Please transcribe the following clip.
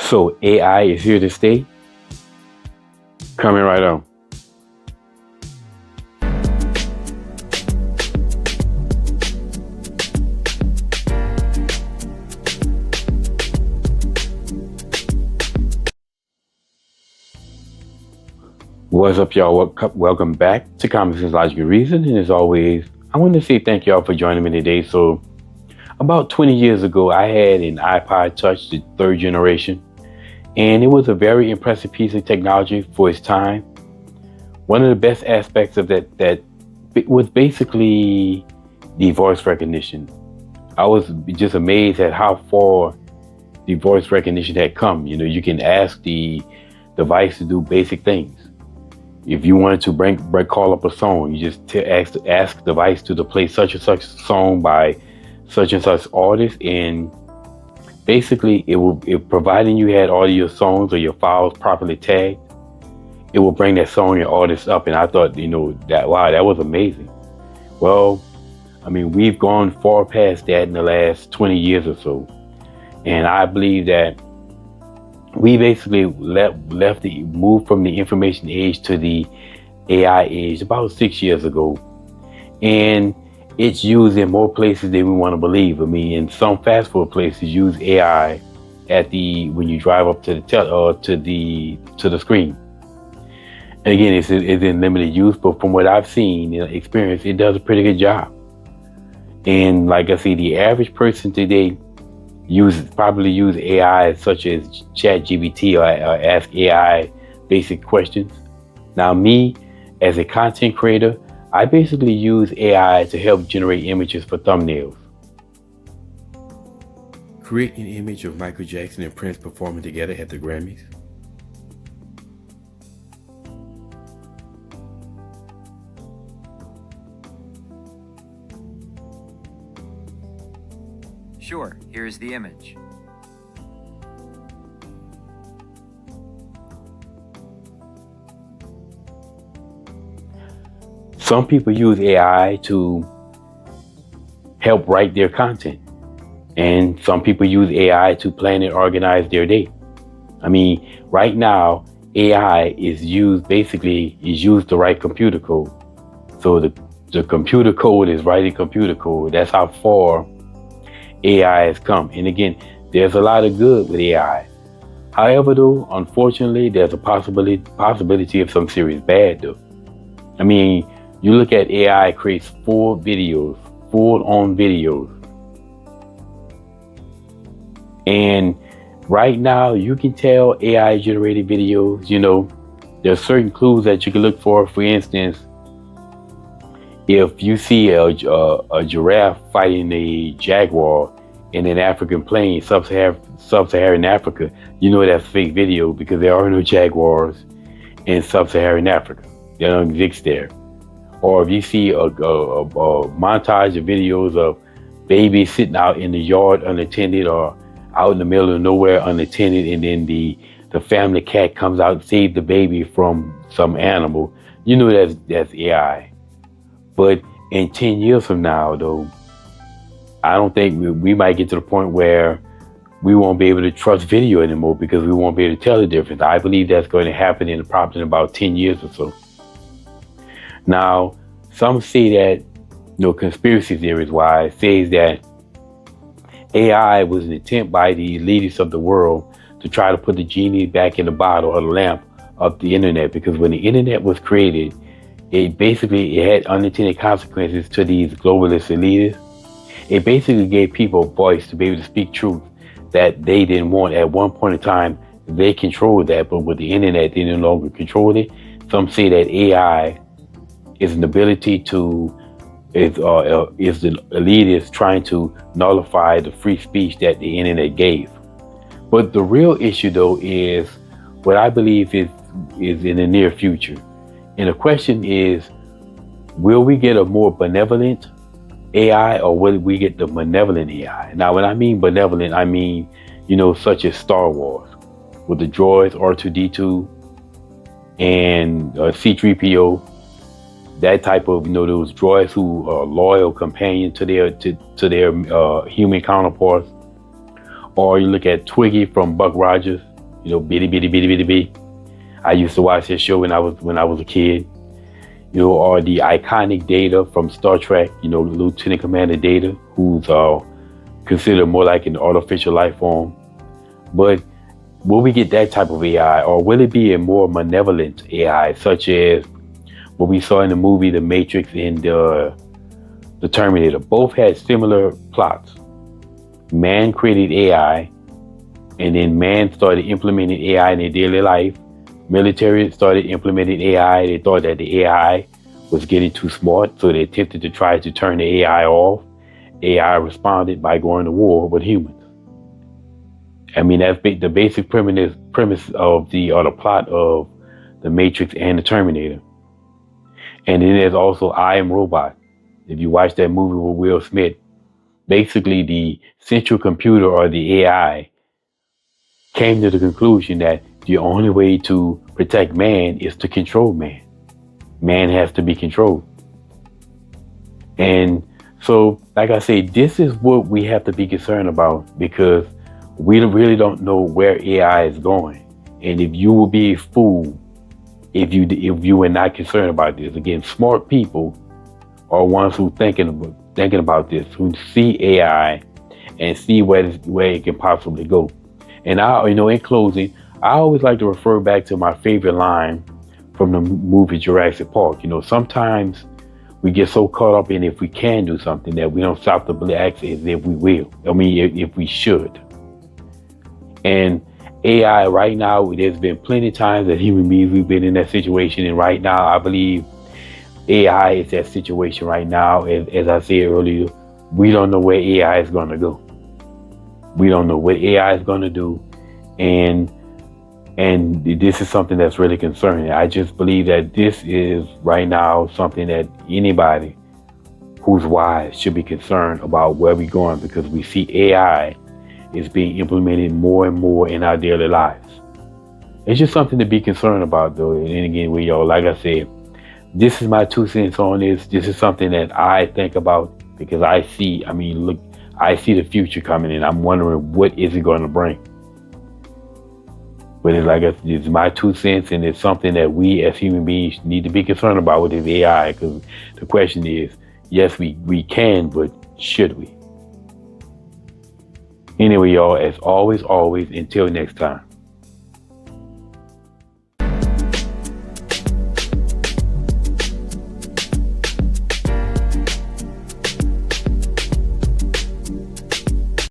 So AI is here to stay. Coming right on. What's up, y'all? Welcome back to Common Sense, Logic, and Reason. And as always, I want to say thank y'all for joining me today. So, about 20 years ago, I had an iPod Touch, the third generation, and it was a very impressive piece of technology for its time. One of the best aspects of that was basically the voice recognition. I was just amazed at how far the voice recognition had come. You know, you can ask the device to do basic things. If you wanted to call up a song, you just ask the device to play such and such song by such and such artist, and basically providing you had all of your songs or your files properly tagged, it will bring that song and artist up. And I thought, that was amazing. Well, I mean, we've gone far past that in the last 20 years or so, and I believe that we basically moved from the information age to the AI age about 6 years ago, and it's used in more places than we want to believe. I mean, in some fast food places use AI when you drive up to the screen. And again, it's in limited use, but from what I've seen and experienced, it does a pretty good job. And like I say, the average person today probably use AI such as ChatGPT or ask AI basic questions. Now, me as a content creator, I basically use AI to help generate images for thumbnails. Create an image of Michael Jackson and Prince performing together at the Grammys. Sure, here's the image. Some people use AI to help write their content, and some people use AI to plan and organize their day. I mean, right now, AI is used to write computer code. So the computer code is writing computer code. That's how far AI has come. And again, there's a lot of good with AI. However, though, unfortunately, there's a possibility of some serious bad, though. I mean, you look at AI creates full-on videos. And right now, you can tell AI generated videos, there's certain clues that you can look for. For instance, if you see a giraffe fighting a jaguar in an African plain, sub-Saharan Africa, you know that's a fake video because there are no jaguars in sub-Saharan Africa. They don't exist there. Or if you see a montage of videos of babies sitting out in the yard unattended or out in the middle of nowhere unattended, and then the family cat comes out and saves the baby from some animal, you know that's AI. But in 10 years from now, though, I don't think we might get to the point where we won't be able to trust video anymore because we won't be able to tell the difference. I believe that's going to happen in about 10 years or so. Now, some say that, conspiracy theories wise, says that AI was an attempt by the elitists of the world to try to put the genie back in the bottle or the lamp of the internet, because when the internet was created, it had unintended consequences to these globalist elitists. It basically gave people a voice to be able to speak truth that they didn't want. At one point in time, they controlled that, but with the internet, they no longer control it. Some say that AI is an ability is the elitists trying to nullify the free speech that the internet gave. But the real issue, though, is what I believe is in the near future. And the question is, will we get a more benevolent AI or will we get the malevolent AI? Now, when I mean benevolent, I mean, such as Star Wars with the droids R2-D2 and C-3PO, that type of, those droids who are loyal companion to their human counterparts. Or you look at Twiggy from Buck Rogers. bitty bitty bitty bitty bitty. I used to watch that show when I was a kid. Or the iconic Data from Star Trek. Lieutenant Commander Data, who's considered more like an artificial life form. But will we get that type of AI, or will it be a more malevolent AI, such as what we saw in the movie The Matrix and the Terminator? Both had similar plots. Man created AI, and then man started implementing AI in their daily life. Military started implementing AI. They thought that the AI was getting too smart, so they attempted to try to turn the AI off. AI responded by going to war with humans. I mean, that's the basic premise of the plot of The Matrix and the Terminator. And then there's also I Am Robot. If you watch that movie with Will Smith, basically the central computer, or the AI, came to the conclusion that the only way to protect man is to control man. Man has to be controlled. And so, like I say, this is what we have to be concerned about, because we really don't know where AI is going. And if you will be a fool if you are not concerned about this. Again, smart people are ones who thinking about this, who see AI and see where it can possibly go. And in closing, I always like to refer back to my favorite line from the movie Jurassic Park. Sometimes we get so caught up in if we can do something that we don't stop to ask as if we will. If we should. And AI right now, there's been plenty of times that human beings, we've been in that situation. And right now, I believe AI is that situation right now. As I said earlier, we don't know where AI is going to go. We don't know what AI is going to do. And this is something that's really concerning. I just believe that this is right now something that anybody who's wise should be concerned about where we're going, because we see AI is being implemented more and more in our daily lives. It's just something to be concerned about, though. And again, like I said, this is my 2 cents on this. This is something that I think about, because I see the future coming, and I'm wondering what is it going to bring. But it's my 2 cents, and it's something that we as human beings need to be concerned about with this AI, because the question is, yes, we can, but should we? Anyway, y'all, as always, until next time.